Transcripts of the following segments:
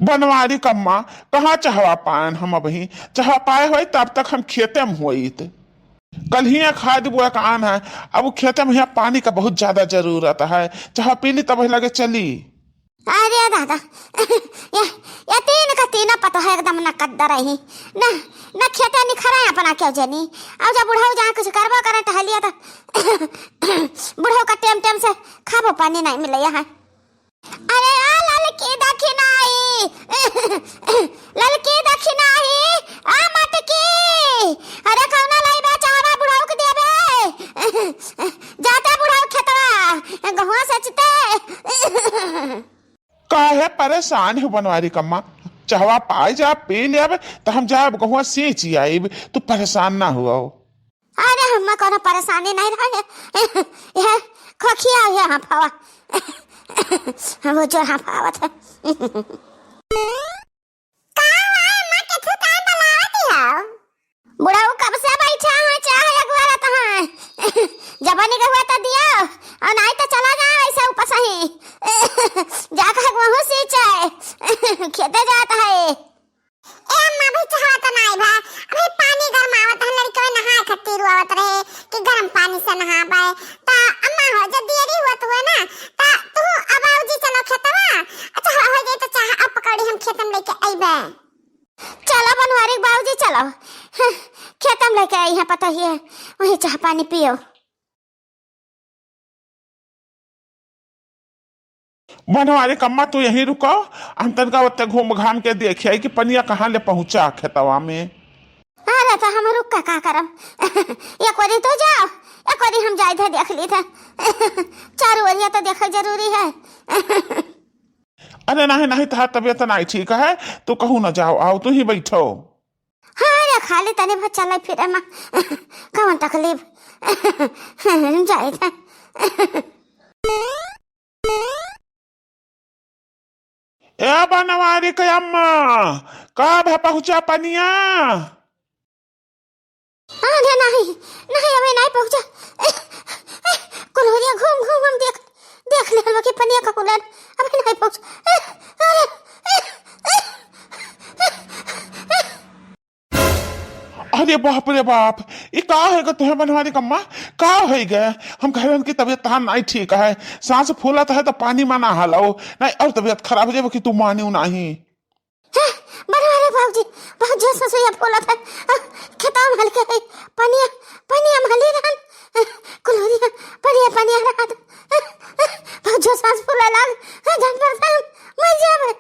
बनवारी कम्मा कहाँ चाहवा पाए हम अभी चाह पाए हो तब तक हम खेते में हुई थे। कल ही खाद बुआ का आन है। अब वो खेते में यहाँ पानी का बहुत ज्यादा जरूरत है। चाह पीली तब लगे चली। अरे दादा या तीन का तीन पता है एकदम न कद्दर रही न न खेते निखरा अपना क्यों जनी। अब जब बुढ़ाऊ जहाँ कुछ करबो करे टहलिया तो बुढ़ाऊ का टेम टेम से खाबो पानी नहीं मिले यहाँ। अरे ललकी दक्षिणाई ललकी दक्षिणाई आ मटकी अरे कौना लाई बा चाहवा बुढ़ाऊ के देबे जाता बुढ़ाऊ खेतवा गहुआ सचते। काहे परेशान हो बनवारी कम्मा चाहवा पाए जा पी ले तो हम जा गहुआ सींच आई तू परेशान ना हुआ। अरे हम कोनो परेशानी नहीं रहे यह खखिया यहाँ फावा वो जो हाँ फावत है। बुढ़ाऊ कब से बैठा है चाहे अगवारा तो है जबानी का हुआ तो दिया और नहीं तो चला जा ऐसे ऊपर सही जाकर वहाँ से चाहे खेते जाता है। ए अम्मा भी चाहा तो नहीं भा अभी पानी गर्म आवत है लड़के नहा खट्टी रुआवत रहे कि गर्म पानी से नहा पाए ता अम्मा हो जब देरी हुआ तो है ना ता तू अब आओ जी चलो खेतवा अच्छा हो गई तो चाह अब पकड़ी हम खेत में लेके आइबे। चलो बनवारी बाबूजी चलो खेत में लेके आई है पता ही है वही चाह पानी पियो। बनवारी कम्मा तू यहीं रुको हम तनका उत्ते घूम घाम के देखिए कि पनिया कहाँ ले पहुंचा खेतवा में। अरे तो हम रुक का करम एक बारी तो जाओ एक बारी हम जाए थे देख ली थे चारों ओरिया तो देखा जरूरी है। अरे नहीं नहीं तुम्हारी तबीयत नहीं ठीक है तो कहूँ ना जाओ आओ तू ही बैठो। हाँ अरे खाली तने भर चल फिर माँ कौन तकलीफ जाए थे। ए बनवारी के अम्मा कब है पहुंचा पनिया। अरे नहीं नहीं अभी नहीं पहुंचा कुल्हड़िया घूम घूम हम देख देख ले कि पनिया का कुल्हड़ अभी नहीं पहुंचा। अरे बाप रे बाप ये का है तुम्हें बनवारी कम्मा का हो गए हम कह रहे हैं कि तबीयत तहां नहीं ठीक है सांस फूलत है तो पानी में ना हलाओ नहीं और तबीयत खराब हो जाए कि तू मानी नहीं। बनवारी बाबूजी बहुत जोर से ये फूलत है खेताम हल्के है पनिया पनिया महली रहन कुल्हड़िया पनिया पनिया रहन बहुत जोर सांस फूला लाग जान पड़ता मर जावे।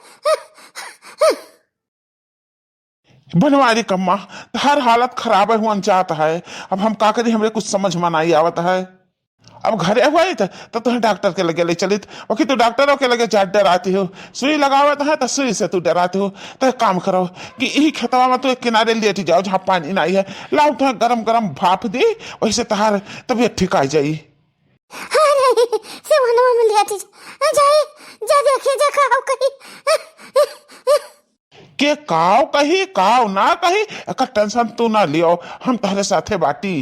बनवारी कम्मा हर हालत खराब हुआ जाता है अब हम का करी हमरे कुछ समझ में नहीं आवत है। अब घरे हुआ तो तुम्हें डॉक्टर के लगे ले चलित बाकी तो डॉक्टरों के लगे जा डराती हो सुई लगावत है तो सुई से तू डराती हो तो काम करो कि यही खेतवा में तो एक किनारे लेटी जाओ जहाँ पानी नहीं है लाओ तुम्हें गरम गरम भाप दी वैसे तुम्हार तबीयत ठीक आ जाई। के काव कही काव ना कही एक टेंशन तू ना लियो हम तुम्हारे साथे बाटी।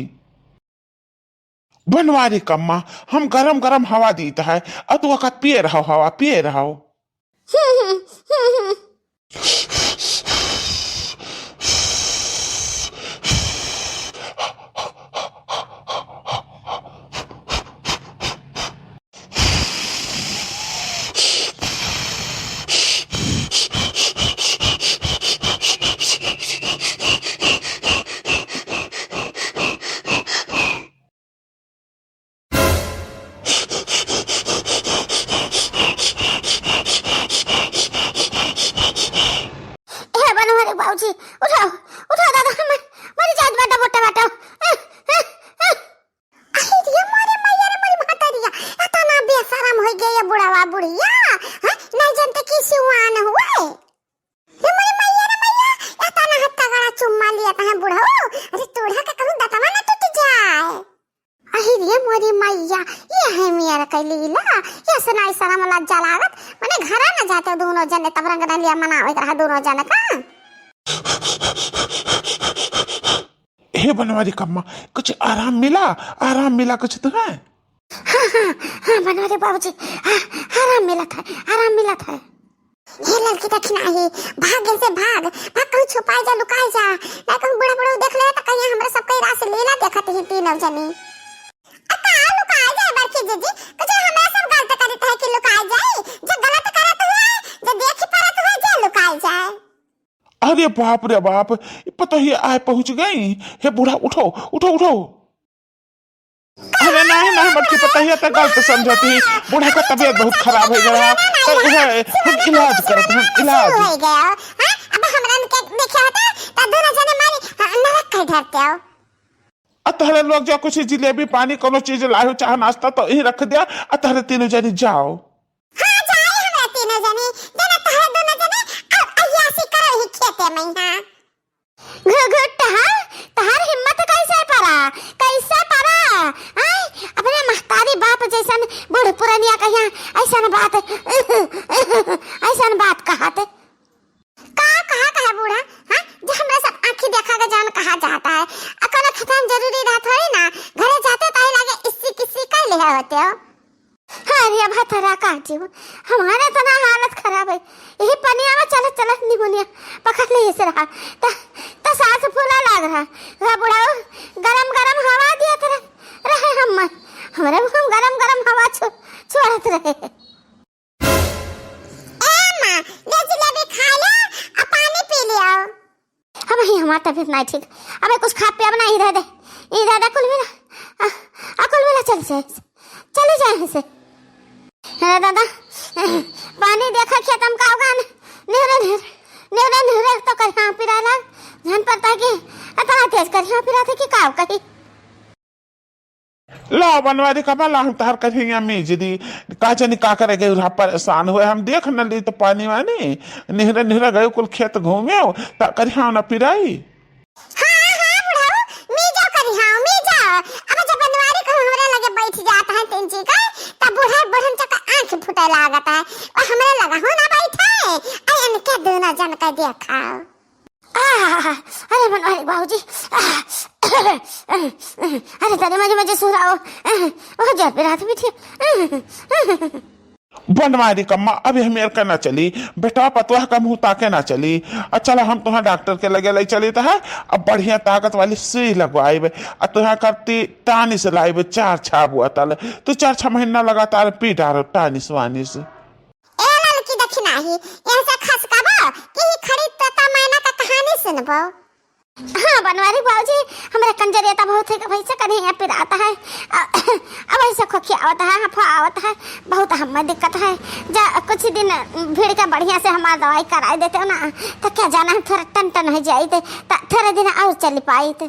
बनवारी कम्मा हम गरम गरम हवा दीता है और तू वक्त पिए रहो हवा पिए रहो। बाबूजी उठाओ उठाओ दादा मेरी जान बेटा मोटा बेटा अरे मारे मैया रे मेरी माता दिया आता ना बेशरम हो गई ये बुढ़ावा बुढ़िया नहीं जानते किसी हुआन हुआ ये मेरी मैया रे मैया आता ना हत्ता गड़ा चुम्मा लिया था बुढ़ाओ अरे तोड़ा का कहूं दतवा ना टूट जाए। अरे ये मोरी मैया ये है मेरा कैलीला ये सुनाई शरम लज्जा लागत मैंने घरा ना जाते दोनों जने तब रंग ना लिया मनावे रहा दोनों जने का। हे बनवारी कम्मा कुछ आराम मिला कुछ तुम्हें। हाँ बनवारी बाबूजी आराम मिला था ये लड़की दक्षिणा ही भाग से भाग भाग कहूँ छुपाई जा लुकाई जा ना कहूँ बड़ा बड़ा देख ले तो कहीं हमरा सब कई रास लीला देखत ही तीनों जनी अका लुकाई जाए बरकी जीजी कुछ हमरा सब गलत करत है कि लुकाई जाए जो गलत करत हुआ जो देखी परत हुआ जे लुकाई जाए। अरे बाप रे बाप, पता ही आए पहुंच गई। हे बूढ़ा उठो उठो उठो। अरे नहीं नहीं बच्ची, पता ही तो गलत समझती। बूढ़ा का तबीयत बहुत खराब हो गया तो हम इलाज करते हैं इलाज हो गया। हां अब हमरा के देखा होता त दोनों जने मारी नरक कह धरते हो। अतहरे लोग जो कुछ जिलेबी पानी कोनो चीज लाओ चाहे नाश्ता तो यही रख दिया। अतहरे तीनों जने जाओ। हां जाए हमरा तीनों जने जना तहरे दोनों जने अब अयासी करो ही खेते में। हां घुघुट तहार हिम्मत कैसे परा आई अपने महतारी बाप जैसन बूढ़ पुरानिया कहिया ऐसन बात कहत का कहा बूढ़ा। हां जो हमरा सब आंखी देखा के जान कहा जाता है अकल खतन जरूरी रहत है ना। घरे जाते ताई लागे इसी किसी का ले होते हो। अरे भतरा काटी हमारे तो ना हालत खराब है। यही पनिया में चलत निमोनिया पकड़ ले इस रहा तो सांस फूला लग रहा बुढ़ाओ। गरम गरम हवा दिया रहे हमारे हम गरम गरम हवा छोड़त रहे। ए मां ले जलेबी खा लो और पानी पी लियो। अब ही हमारा तबीयत नहीं ठीक। अबे कुछ खा पिया बना इधर दे कुल मिला चले जाए से। अरे दादा पानी देखा खेतम का होगा नेहरे तो कर हां पिरा ला ध्यान पड़ता कि अतना तेज कर हां पिरा थे कि काव कही ला बनवारी कमला हम तार कहिया मेजदी का जानी का करे गए रहा परेशान हुए। हम देख न ली तो पानी वानी नेहरे गए कुल खेत घूमे ता करिया न पिराई। हां बुढ़ाओ मी जाओ अब जब बनवारी को हमरा लगे बैठ जाता है तेंजी का तब बूढ़ा बढ़न चका आंख फुटे लागता है और हमरा लगा हो ना बैठा है अयन के दोनों जन का देखा। अरे बनवारी बाबूजी अरे तने मजे सुराओ ओ जब रात में थी बनवारी कम्मा अभी हमें करना चली बेटा पतवा का मुंह ताके ना चली। अच्छा हम तुहा डॉक्टर के लगे ले चली तो है अब बढ़िया ताकत वाली सुई लगवाई तुहा करती टानिस लाई 4 छाप हुआ तल तो 4-6 महीना लगातार पी डारो टानिस वानिस। ए लड़की दक्षिणा ही ऐसा खसकाबो कि खरीद तो मैना का कहानी सुनबो। हाँ बनवारी बाबूजी हमारे कंजरिया बहुत है वैसे कहीं यहाँ पे आता है अब ऐसा खोखी आवता है हफा आवता है बहुत हमें दिक्कत है। जा कुछ दिन भीड़ का बढ़िया से हमारा दवाई कराई देते हो ना तो क्या जाना है थोड़ा टन हो जाए थोड़े दिन और चल पाई थे।